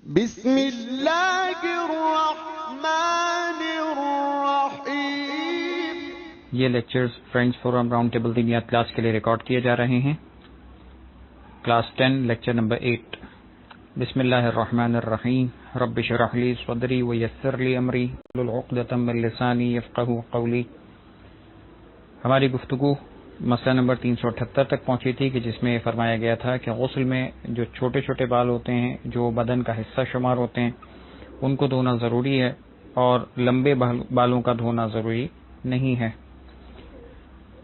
بسم اللہ الرحمن الرحیم۔ یہ lectures friends forum round table دینیات کلاس کے لیے ریکارڈ کیے جا رہے ہیں۔ Class 10 lecture number 8۔ بسم اللہ الرحمن الرحیم۔ رب اشرح لی صدری ویسر لی امری واحلل عقدۃ من لسانی یفقہوا قولی۔ ہماری گفتگو مسئلہ نمبر 378 تک پہنچی تھی کہ جس میں فرمایا گیا تھا کہ غسل میں جو چھوٹے چھوٹے بال ہوتے ہیں جو بدن کا حصہ شمار ہوتے ہیں ان کو دھونا ضروری ہے اور لمبے بالوں کا دھونا ضروری نہیں ہے،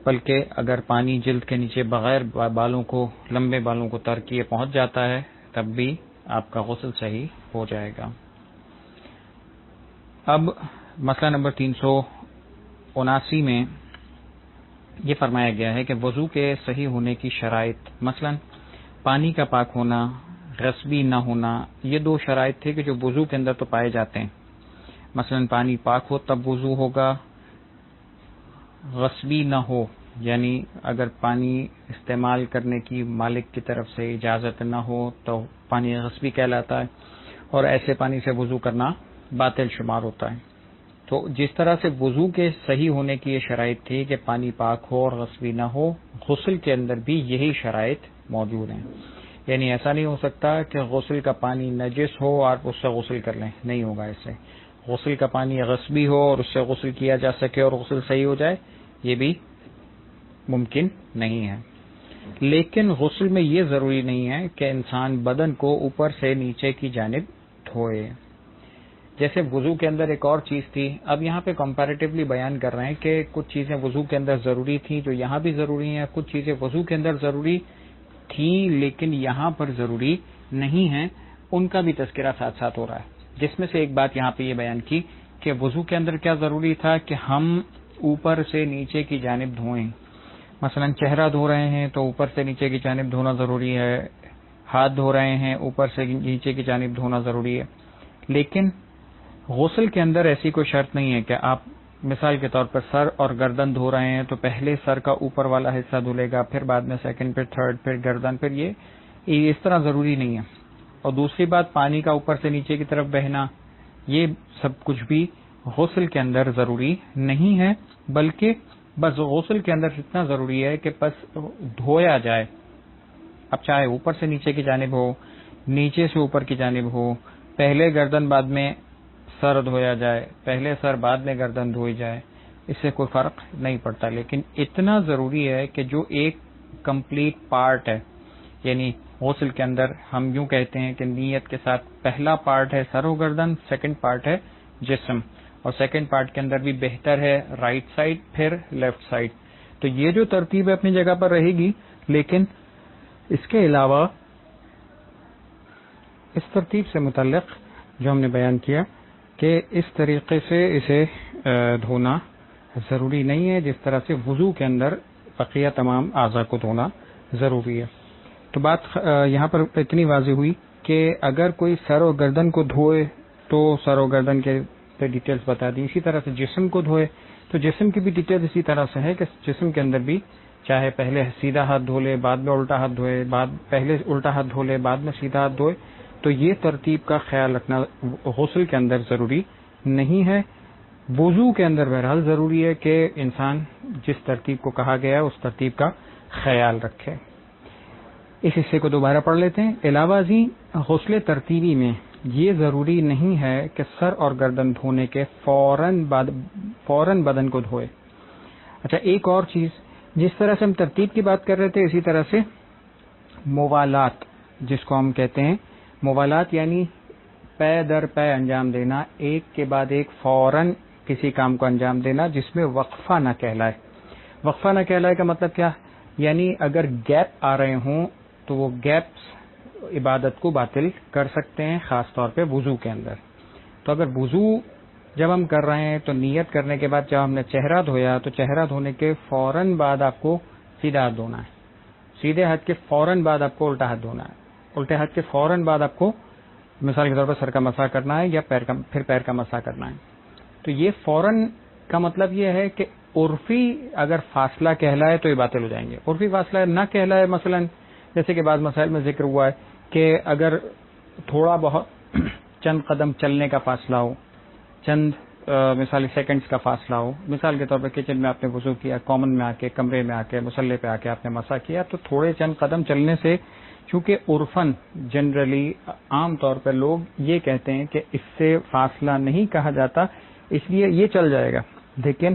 بلکہ اگر پانی جلد کے نیچے بغیر بالوں کو لمبے بالوں کو تر کیے پہنچ جاتا ہے تب بھی آپ کا غسل صحیح ہو جائے گا۔ اب مسئلہ نمبر 379 میں یہ فرمایا گیا ہے کہ وضو کے صحیح ہونے کی شرائط، مثلا پانی کا پاک ہونا، غصبی نہ ہونا، یہ دو شرائط تھے کہ جو وضو کے اندر تو پائے جاتے ہیں۔ مثلا پانی پاک ہو تب وضو ہوگا، غصبی نہ ہو یعنی اگر پانی استعمال کرنے کی مالک کی طرف سے اجازت نہ ہو تو پانی غصبی کہلاتا ہے، اور ایسے پانی سے وضو کرنا باطل شمار ہوتا ہے۔ تو جس طرح سے وضو کے صحیح ہونے کی یہ شرائط تھی کہ پانی پاک ہو اور غصبی نہ ہو، غسل کے اندر بھی یہی شرائط موجود ہیں۔ یعنی ایسا نہیں ہو سکتا کہ غسل کا پانی نجس ہو اور اس سے غسل کر لیں، نہیں ہوگا اس سے۔ غسل کا پانی غصبی ہو اور اس سے غسل کیا جا سکے اور غسل صحیح ہو جائے، یہ بھی ممکن نہیں ہے۔ لیکن غسل میں یہ ضروری نہیں ہے کہ انسان بدن کو اوپر سے نیچے کی جانب دھوئے۔ جیسے وضو کے اندر ایک اور چیز تھی، اب یہاں پہ کمپیریٹیولی بیان کر رہے ہیں کہ کچھ چیزیں وضو کے اندر ضروری تھیں جو یہاں بھی ضروری ہیں، کچھ چیزیں وضو کے اندر ضروری تھیں لیکن یہاں پر ضروری نہیں ہیں، ان کا بھی تذکرہ ساتھ ساتھ ہو رہا ہے۔ جس میں سے ایک بات یہاں پہ یہ بیان کی کہ وضو کے اندر کیا ضروری تھا کہ ہم اوپر سے نیچے کی جانب دھوئیں۔ مثلا چہرہ دھو رہے ہیں تو اوپر سے نیچے کی جانب دھونا ضروری ہے، ہاتھ دھو رہے ہیں اوپر سے نیچے کی جانب دھونا ضروری ہے۔ لیکن غسل کے اندر ایسی کوئی شرط نہیں ہے کہ آپ مثال کے طور پر سر اور گردن دھو رہے ہیں تو پہلے سر کا اوپر والا حصہ دھلے گا، پھر بعد میں سیکنڈ، پھر تھرڈ، پھر گردن، پھر یہ اس طرح ضروری نہیں ہے۔ اور دوسری بات، پانی کا اوپر سے نیچے کی طرف بہنا، یہ سب کچھ بھی غسل کے اندر ضروری نہیں ہے، بلکہ بس غسل کے اندر اتنا ضروری ہے کہ بس دھویا جائے۔ اب چاہے اوپر سے نیچے کی جانب ہو، نیچے سے اوپر کی جانب ہو، پہلے گردن بعد میں سر دھویا جائے، پہلے سر بعد میں گردن دھوئی جائے، اس سے کوئی فرق نہیں پڑتا۔ لیکن اتنا ضروری ہے کہ جو ایک کمپلیٹ پارٹ ہے، یعنی غسل کے اندر ہم یوں کہتے ہیں کہ نیت کے ساتھ پہلا پارٹ ہے سر و گردن، سیکنڈ پارٹ ہے جسم، اور سیکنڈ پارٹ کے اندر بھی بہتر ہے رائٹ سائڈ پھر لیفٹ سائڈ۔ تو یہ جو ترتیب ہے اپنی جگہ پر رہے گی، لیکن اس کے علاوہ اس ترتیب سے متعلق جو ہم نے بیان کیا کہ اس طریقے سے اسے دھونا ضروری نہیں ہے جس طرح سے وضو کے اندر بقیہ تمام اعضاء کو دھونا ضروری ہے۔ تو بات یہاں پر اتنی واضح ہوئی کہ اگر کوئی سر و گردن کو دھوئے تو سر و گردن کے ڈیٹیلز بتا دی، اسی طرح سے جسم کو دھوئے تو جسم کی بھی ڈیٹیل اسی طرح سے ہے کہ جسم کے اندر بھی چاہے پہلے سیدھا ہاتھ دھو لے، بعد میں الٹا ہاتھ دھوئے، پہلے الٹا ہاتھ دھو لے بعد میں سیدھا ہاتھ دھوئے، تو یہ ترتیب کا خیال رکھنا غسل کے اندر ضروری نہیں ہے۔ وضو کے اندر بہرحال ضروری ہے کہ انسان جس ترتیب کو کہا گیا ہے اس ترتیب کا خیال رکھے۔ اس حصے کو دوبارہ پڑھ لیتے ہیں۔ علاوہ ازیں غسل ترتیبی میں یہ ضروری نہیں ہے کہ سر اور گردن دھونے کے فوراً بدن کو دھوئے۔ اچھا، ایک اور چیز، جس طرح سے ہم ترتیب کی بات کر رہے تھے اسی طرح سے موالات جس کو ہم کہتے ہیں، موالات یعنی پے در پے انجام دینا، ایک کے بعد ایک فوراً کسی کام کو انجام دینا جس میں وقفہ نہ کہلائے۔ وقفہ نہ کہلائے کا مطلب کیا؟ یعنی اگر گیپ آ رہے ہوں تو وہ گیپس عبادت کو باطل کر سکتے ہیں، خاص طور پہ وضو کے اندر۔ تو اگر وضو جب ہم کر رہے ہیں تو نیت کرنے کے بعد جب ہم نے چہرہ دھویا تو چہرہ دھونے کے فوراً بعد آپ کو سیدھا ہاتھ دھونا ہے، سیدھے ہاتھ کے فوراً بعد آپ کو الٹا ہاتھ دھونا ہے، الٹے ہاتھ کے فوراً بعد آپ کو مثال کے طور پر سر کا مسح کرنا ہے یا پھر پیر کا مسح کرنا ہے۔ تو یہ فوراً کا مطلب یہ ہے کہ عرفی اگر فاصلہ کہلائے تو یہ باطل ہو جائیں گے، عرفی فاصلہ نہ کہلائے، مثلا جیسے کہ بعض مسائل میں ذکر ہوا ہے کہ اگر تھوڑا بہت چند قدم چلنے کا فاصلہ ہو، چند مثال سیکنڈز کا فاصلہ ہو، مثال کے طور پر کچن میں آپ نے وضو کیا، کامن میں آ کے، کمرے میں آ کے، مصلی پہ آ کے آپ نے مسح کیا، تو تھوڑے چند قدم چلنے سے، چونکہ عرفاً جنرلی عام طور پر لوگ یہ کہتے ہیں کہ اس سے فاصلہ نہیں کہا جاتا، اس لیے یہ چل جائے گا، لیکن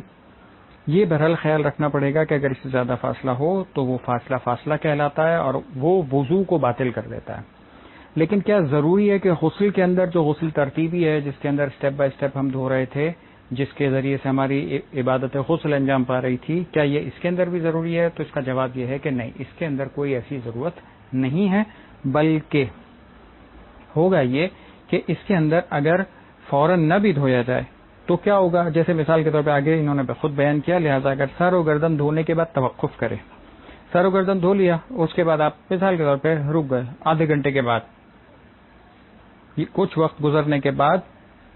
یہ بہرحال خیال رکھنا پڑے گا کہ اگر اس سے زیادہ فاصلہ ہو تو وہ فاصلہ کہلاتا ہے اور وہ وضو کو باطل کر دیتا ہے۔ لیکن کیا ضروری ہے کہ غسل کے اندر جو غسل ترتیبی ہے، جس کے اندر سٹیپ بائی سٹیپ ہم دھو رہے تھے، جس کے ذریعے سے ہماری عبادت غسل انجام پا رہی تھی، کیا یہ اس کے اندر بھی ضروری ہے؟ تو اس کا جواب یہ ہے کہ نہیں، اس کے اندر کوئی ایسی ضرورت نہیں ہے، بلکہ ہوگا یہ کہ اس کے اندر اگر فوراً نہ بھی دھویا جائے تو کیا ہوگا، جیسے مثال کے طور پہ آگے انہوں نے خود بیان کیا، لہذا اگر سر و گردن دھونے کے بعد توقف کرے، سر و گردن دھو لیا، اس کے بعد آپ مثال کے طور پہ رک گئے، آدھے گھنٹے کے بعد، کچھ وقت گزرنے کے بعد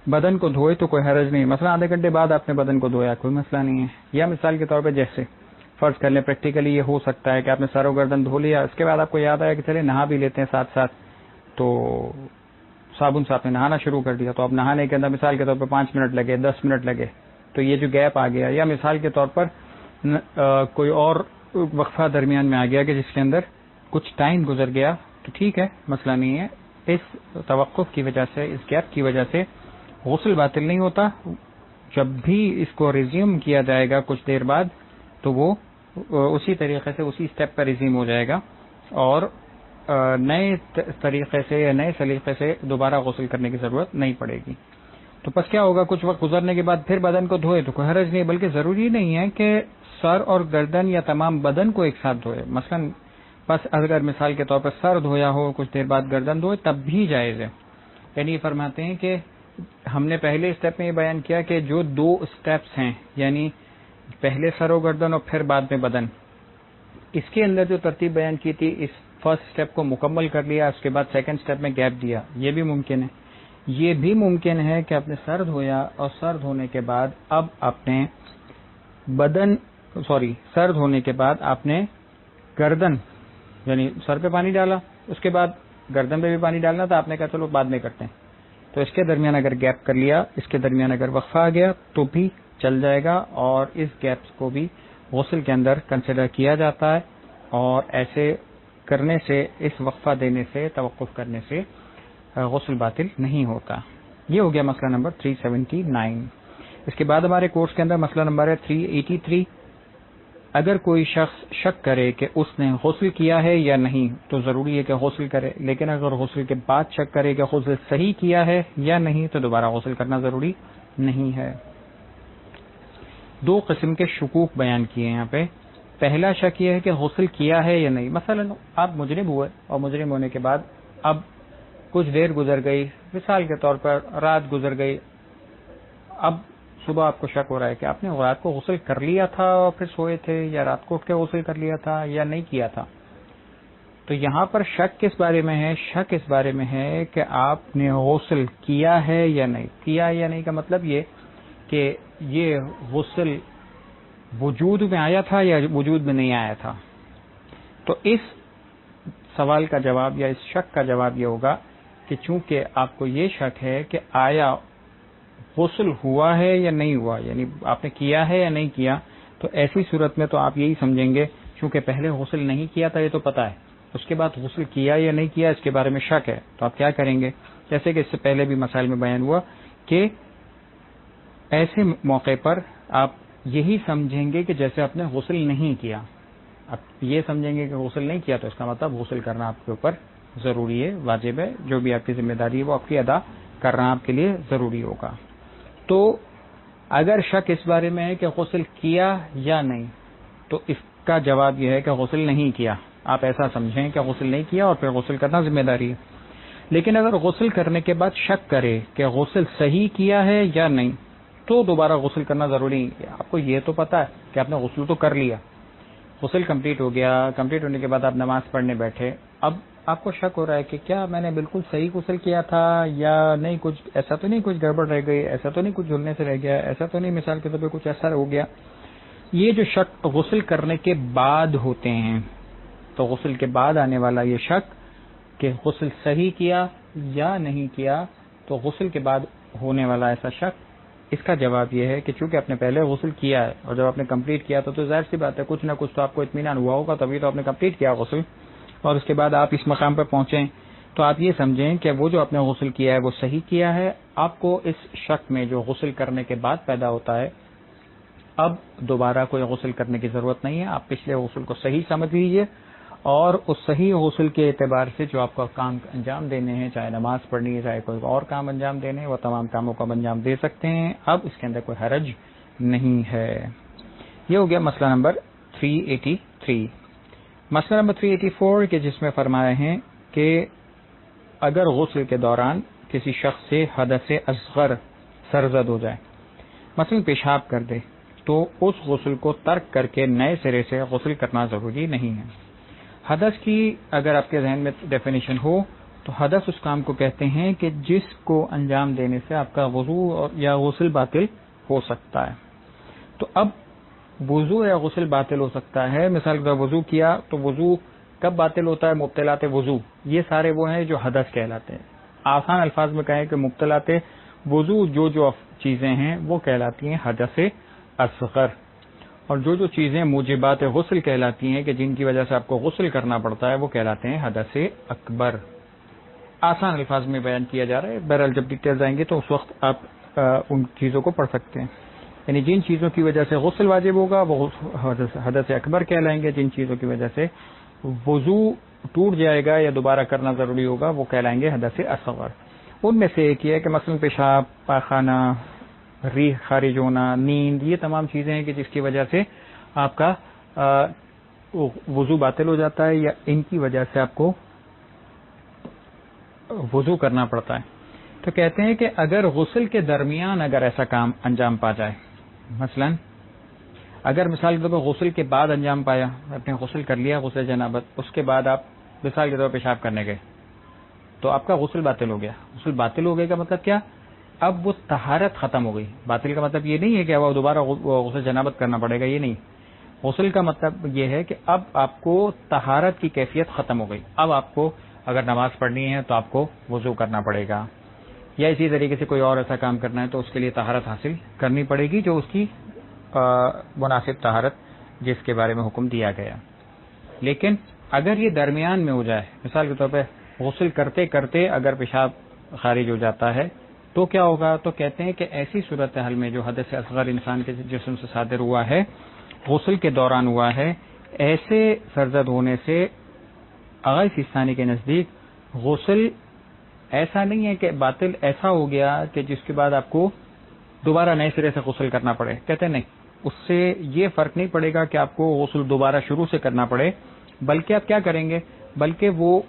بدن کو دھوئے تو کوئی حرج نہیں، مثلا آدھے گھنٹے بعد آپ نے بدن کو دھویا، کوئی مسئلہ نہیں ہے۔ یا مثال کے طور پہ جیسے فرض کر لیں، پریکٹیکلی یہ ہو سکتا ہے کہ آپ نے سر و گردن دھو لیا، اس کے بعد آپ کو یاد آیا کہ چلے نہا بھی لیتے ہیں ساتھ ساتھ، تو صابن سے آپ نے نہانا شروع کر دیا، تو اب نہانے کے اندر مثال کے طور پر 5 منٹ لگے، 10 منٹ لگے، تو یہ جو گیپ آ گیا، یا مثال کے طور پر کوئی اور وقفہ درمیان میں آ گیا کہ جس کے اندر کچھ ٹائم گزر گیا، تو ٹھیک ہے، مسئلہ نہیں ہے۔ اس توقف کی وجہ سے، اس گیپ کی وجہ سے غسل باطل نہیں ہوتا، جب بھی اس کو ریزیوم کیا جائے گا کچھ دیر بعد تو وہ اسی طریقے سے اسی سٹیپ پر ریزیوم ہو جائے گا، اور نئے طریقے سے یا نئے سلیقے سے دوبارہ غسل کرنے کی ضرورت نہیں پڑے گی۔ تو پس کیا ہوگا، کچھ وقت گزرنے کے بعد پھر بدن کو دھوئے تو کوئی حرج نہیں، بلکہ ضروری نہیں ہے کہ سر اور گردن یا تمام بدن کو ایک ساتھ دھوئے۔ مثلا بس اگر مثال کے طور پر سر دھویا ہو، کچھ دیر بعد گردن دھوئے، تب بھی جائز ہے۔ یعنی یہ فرماتے ہیں کہ ہم نے پہلے اسٹیپ میں یہ بیان کیا کہ جو 2 اسٹیپس ہیں، یعنی پہلے سر و گردن اور پھر بعد میں بدن، اس کے اندر جو ترتیب بیان کی تھی، اس فرسٹ اسٹیپ کو مکمل کر لیا، اس کے بعد سیکنڈ اسٹیپ میں گیپ دیا، یہ بھی ممکن ہے۔ یہ بھی ممکن ہے کہ آپ نے سر دھویا اور سر دھونے کے بعد اب آپ نے سر دھونے کے بعد آپ نے گردن، یعنی سر پہ پانی ڈالا، اس کے بعد گردن پہ بھی پانی ڈالنا تھا، آپ نے کہا چلو بعد میں کرتے ہیں، تو اس کے درمیان اگر گیپ کر لیا، اس کے درمیان اگر وقفہ آ گیا تو بھی چل جائے گا، اور اس گیپس کو بھی غسل کے اندر کنسیڈر کیا جاتا ہے، اور ایسے کرنے سے، اس وقفہ دینے سے، توقف کرنے سے غسل باطل نہیں ہوتا۔ یہ ہو گیا مسئلہ نمبر 379۔ اس کے بعد ہمارے کورس کے اندر مسئلہ نمبر ہے 383۔ اگر کوئی شخص شک کرے کہ اس نے غسل کیا ہے یا نہیں تو ضروری ہے کہ غسل کرے، لیکن اگر غسل کے بعد شک کرے کہ غسل صحیح کیا ہے یا نہیں تو دوبارہ غسل کرنا ضروری نہیں ہے۔ 2 قسم کے شکوک بیان کیے ہیں یہاں پہ۔ پہلا شک یہ ہے کہ غسل کیا ہے یا نہیں۔ مثلا آپ مجرم ہوئے، اور مجرم ہونے کے بعد اب کچھ دیر گزر گئی، مثال کے طور پر رات گزر گئی، اب صبح آپ کو شک ہو رہا ہے کہ آپ نے رات کو غسل کر لیا تھا اور پھر سوئے تھے، یا رات کو اٹھ کے غسل کر لیا تھا یا نہیں کیا تھا۔ تو یہاں پر شک کس بارے میں ہے؟ شک اس بارے میں ہے کہ آپ نے غسل کیا ہے یا نہیں۔ کیا یا نہیں کا مطلب یہ کہ یہ غسل وجود میں آیا تھا یا وجود میں نہیں آیا تھا۔ تو اس سوال کا جواب یا اس شک کا جواب یہ ہوگا کہ چونکہ آپ کو یہ شک ہے کہ آیا غسل ہوا ہے یا نہیں ہوا، یعنی آپ نے کیا ہے یا نہیں کیا، تو ایسی صورت میں تو آپ یہی سمجھیں گے، چونکہ پہلے غسل نہیں کیا تھا یہ تو پتا ہے، اس کے بعد غسل کیا یا نہیں کیا اس کے بارے میں شک ہے، تو آپ کیا کریں گے؟ جیسے کہ اس سے پہلے بھی مسائل میں بیان ہوا کہ ایسے موقع پر آپ یہی سمجھیں گے کہ جیسے آپ نے غسل نہیں کیا۔ آپ یہ سمجھیں گے کہ غسل نہیں کیا تو اس کا مطلب غسل کرنا آپ کے اوپر ضروری ہے، واجب ہے، جو بھی آپ کی ذمہ داری ہے وہ آپ کی ادا کرنا آپ کے لیے ضروری ہوگا۔ تو اگر شک اس بارے میں ہے کہ غسل کیا یا نہیں تو اس کا جواب یہ ہے کہ غسل نہیں کیا۔ آپ ایسا سمجھیں کہ غسل نہیں کیا اور پھر غسل کرنا ذمہ داری ہے۔ لیکن اگر غسل کرنے کے بعد شک کرے کہ غسل صحیح کیا ہے یا نہیں تو دوبارہ غسل کرنا ضروری نہیں ہے۔ آپ کو یہ تو پتا ہے کہ آپ نے غسل تو کر لیا، غسل کمپلیٹ ہو گیا، کمپلیٹ ہونے کے بعد آپ نماز پڑھنے بیٹھے، اب آپ کو شک ہو رہا ہے کہ کیا میں نے بالکل صحیح غسل کیا تھا یا نہیں، کچھ ایسا تو نہیں، کچھ گڑبڑ رہ گئی، ایسا تو نہیں کچھ جھولنے سے رہ گیا، ایسا تو نہیں مثال کے طور پہ کچھ ایسا ہو گیا۔ یہ جو شک غسل کرنے کے بعد ہوتے ہیں، تو غسل کے بعد آنے والا یہ شک کہ غسل صحیح کیا یا نہیں کیا، تو غسل کے بعد ہونے والا ایسا شک، اس کا جواب یہ ہے کہ چونکہ آپ نے پہلے غسل کیا ہے اور جب آپ نے کمپلیٹ کیا تو ظاہر سی بات ہے کچھ نہ کچھ تو آپ کو اطمینان ہوا ہوگا، تبھی تو آپ نے کمپلیٹ کیا غسل، اور اس کے بعد آپ اس مقام پر پہنچیں تو آپ یہ سمجھیں کہ وہ جو آپ نے غسل کیا ہے وہ صحیح کیا ہے. آپ کو اس شک میں جو غسل کرنے کے بعد پیدا ہوتا ہے اب دوبارہ کوئی غسل کرنے کی ضرورت نہیں ہے. آپ پچھلے غسل کو صحیح سمجھ لیجئے اور اس صحیح غسل کے اعتبار سے جو آپ کو کام انجام دینے ہیں، چاہے نماز پڑھنی ہے چاہے کوئی اور کام انجام دینے ہیں، وہ تمام کاموں کو انجام دے سکتے ہیں. اب اس کے اندر کوئی حرج نہیں ہے. یہ ہو گیا مسئلہ نمبر 383. مسئلہ نمبر 384 کہ جس میں فرمایا ہے کہ اگر غسل کے دوران کسی شخص سے حدث اصغر سرزد ہو جائے، مثلا پیشاب کر دے، تو اس غسل کو ترک کر کے نئے سرے سے غسل کرنا ضروری نہیں ہے. حدث کی اگر آپ کے ذہن میں ڈیفینیشن ہو تو حدث اس کام کو کہتے ہیں کہ جس کو انجام دینے سے آپ کا وضو یا غسل باطل ہو سکتا ہے. تو اب وضو یا غسل باطل ہو سکتا ہے. مثال کے طور پر وضو کیا تو وضو کب باطل ہوتا ہے؟ مبطلات وضو، یہ سارے وہ ہیں جو حدث کہلاتے ہیں. آسان الفاظ میں کہیں کہ مبطلات وضو جو چیزیں ہیں وہ کہلاتی ہیں حدث اصغر، اور جو چیزیں موجبات غسل کہلاتی ہیں کہ جن کی وجہ سے آپ کو غسل کرنا پڑتا ہے وہ کہلاتے ہیں حدث اکبر. آسان الفاظ میں بیان کیا جا رہا ہے. بہرحال جب ڈیٹیل آئیں گے تو اس وقت آپ ان چیزوں کو پڑھ سکتے ہیں. یعنی جن چیزوں کی وجہ سے غسل واجب ہوگا وہ حدث اکبر کہلائیں گے، جن چیزوں کی وجہ سے وضو ٹوٹ جائے گا یا دوبارہ کرنا ضروری ہوگا وہ کہلائیں گے حدث اصغر. ان میں سے ایک یہ ہے کہ مثلا پیشاب، پاخانہ، ریح خارج ہونا، نیند، یہ تمام چیزیں ہیں کہ جس کی وجہ سے آپ کا وضو باطل ہو جاتا ہے یا ان کی وجہ سے آپ کو وضو کرنا پڑتا ہے. تو کہتے ہیں کہ اگر غسل کے درمیان اگر ایسا کام انجام پا جائے، مثلا اگر مثال کے طور پر غسل کے بعد انجام پایا، آپ نے غسل کر لیا غسل جنابت، اس کے بعد آپ مثال کے طور پر پیشاب کرنے گئے تو آپ کا غسل باطل ہو گیا. غسل باطل ہو گئے کا مطلب کیا؟ اب وہ طہارت ختم ہو گئی. باطل کا مطلب یہ نہیں ہے کہ اب دوبارہ غسل جنابت کرنا پڑے گا، یہ نہیں. غسل کا مطلب یہ ہے کہ اب آپ کو طہارت کی کیفیت ختم ہو گئی. اب آپ کو اگر نماز پڑھنی ہے تو آپ کو وضو کرنا پڑے گا، یا اسی طریقے سے کوئی اور ایسا کام کرنا ہے تو اس کے لیے طہارت حاصل کرنی پڑے گی، جو اس کی مناسب طہارت جس کے بارے میں حکم دیا گیا. لیکن اگر یہ درمیان میں ہو جائے، مثال کے طور پہ غسل کرتے کرتے اگر پیشاب خارج ہو جاتا ہے تو کیا ہوگا؟ تو کہتے ہیں کہ ایسی صورتحال میں جو حدث اصغر انسان کے جسم سے صادر ہوا ہے، غسل کے دوران ہوا ہے، ایسے سرزد ہونے سے آغا سیستانی کے نزدیک غسل ایسا نہیں ہے کہ باطل ایسا ہو گیا کہ جس کے بعد آپ کو دوبارہ نئے سرے سے غسل کرنا پڑے. کہتے ہیں نہیں، اس سے یہ فرق نہیں پڑے گا کہ آپ کو غسل دوبارہ شروع سے کرنا پڑے، بلکہ آپ کیا کریں گے؟ بلکہ وہ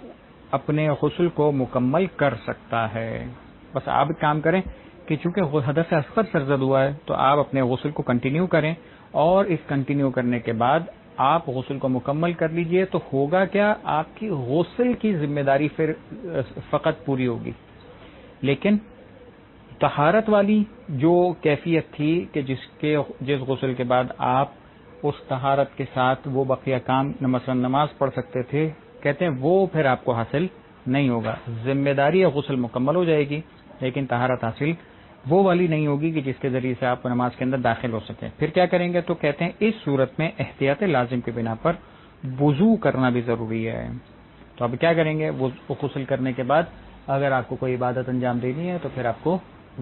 اپنے غسل کو مکمل کر سکتا ہے. بس آپ ایک کام کریں کہ چونکہ حدث اصغر سرزد ہوا ہے تو آپ اپنے غسل کو کنٹینیو کریں، اور اس کنٹینیو کرنے کے بعد آپ غسل کو مکمل کر لیجئے. تو ہوگا کیا؟ آپ کی غسل کی ذمہ داری پھر فقط پوری ہوگی، لیکن طہارت والی جو کیفیت تھی کہ جس غسل کے بعد آپ اس طہارت کے ساتھ وہ بقیہ کام مثلا نماز پڑھ سکتے تھے، کہتے ہیں وہ پھر آپ کو حاصل نہیں ہوگا. ذمہ داری غسل مکمل ہو جائے گی لیکن طہارت حاصل وہ والی نہیں ہوگی کہ جس کے ذریعے سے آپ نماز کے اندر داخل ہو سکیں. پھر کیا کریں گے؟ تو کہتے ہیں اس صورت میں احتیاط لازم کی بنا پر وضو کرنا بھی ضروری ہے. تو اب کیا کریں گے؟ غسل کرنے کے بعد اگر آپ کو کوئی عبادت انجام دینی ہے تو پھر آپ کو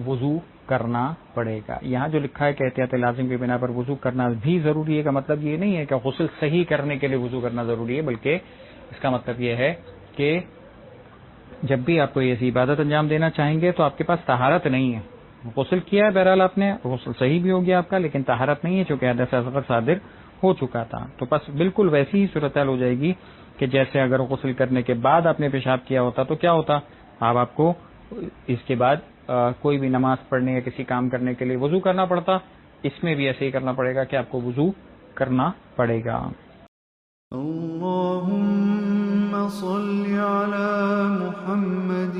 وضو کرنا پڑے گا. یہاں جو لکھا ہے کہ احتیاط لازم کی بنا پر وضو کرنا بھی ضروری ہے کا مطلب یہ نہیں ہے کہ غسل صحیح کرنے کے لیے وضو کرنا ضروری ہے، بلکہ اس کا مطلب یہ ہے کہ جب بھی آپ کو ایسی عبادت انجام دینا چاہیں گے تو آپ کے پاس طہارت نہیں ہے. غسل کیا ہے، بہرحال آپ نے غسل صحیح بھی ہو گیا آپ کا، لیکن طہارت نہیں ہے چونکہ حدث اصغر صادر ہو چکا تھا. تو بس بالکل ویسی ہی صورتحال ہو جائے گی کہ جیسے اگر غسل کرنے کے بعد آپ نے پیشاب کیا ہوتا تو کیا ہوتا؟ آپ کو اس کے بعد کوئی بھی نماز پڑھنے یا کسی کام کرنے کے لیے وضو کرنا پڑتا. اس میں بھی ایسے ہی کرنا پڑے گا کہ آپ کو وضو کرنا پڑے گا. اللهم صل على محمد